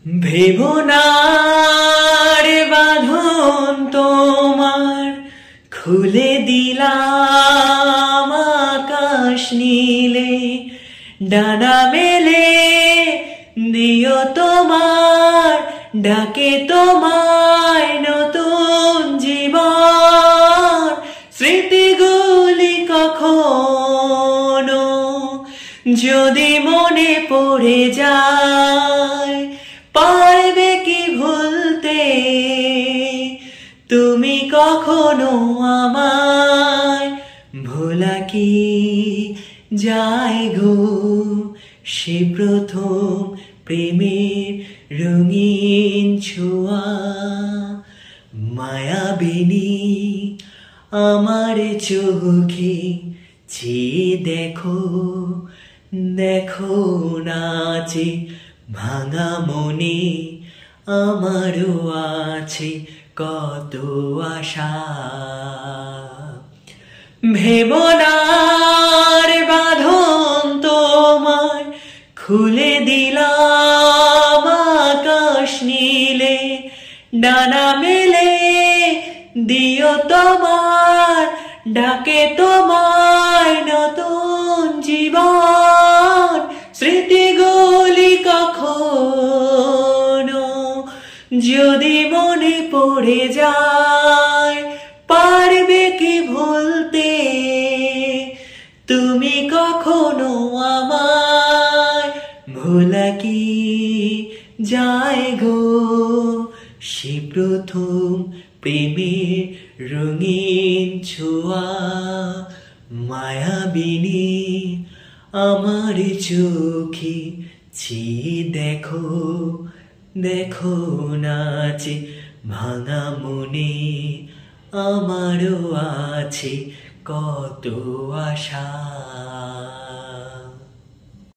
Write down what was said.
ভেবো না রে বাঁধন তোমার, খুলে দিলাম আকাশ নীলে, ডানা মেলে দিও তোমার ডাকে তোমায় নতুন জীবন। স্মৃতিগুলি কখনো যদি মনে পড়ে যায়, পারবে কি ভুলতে তুমি কখনো আমায়? ভোলা কি যায় গো সে প্রথম প্রেমের রঙিন ছোঁয়া? মায়াবিনী আমার চোখে চেয়ে দেখো, দেখো নাচে ভাঙা মনে আমারও আছে কত আশা। ভেবো না রে বাঁধন তোমায়, খুলে দিলাম আকাশ নীলে, ডানা মেলে দিও তোমার ডাকে তোমায় নতুন জীবন। স্মৃতিগুলি কখনো যদি মনে পড়ে যায়, পারবে কি ভুলতে তুমি কখনো আমায়? ভোলা কি যায় গো সে প্রথম প্রেমের রঙিন ছোঁয়া? মায়াবিনী আমার চোখে চেয়ে দেখো, দেখো নাচে ভাঙা মনে আমারও আছে কত আশা।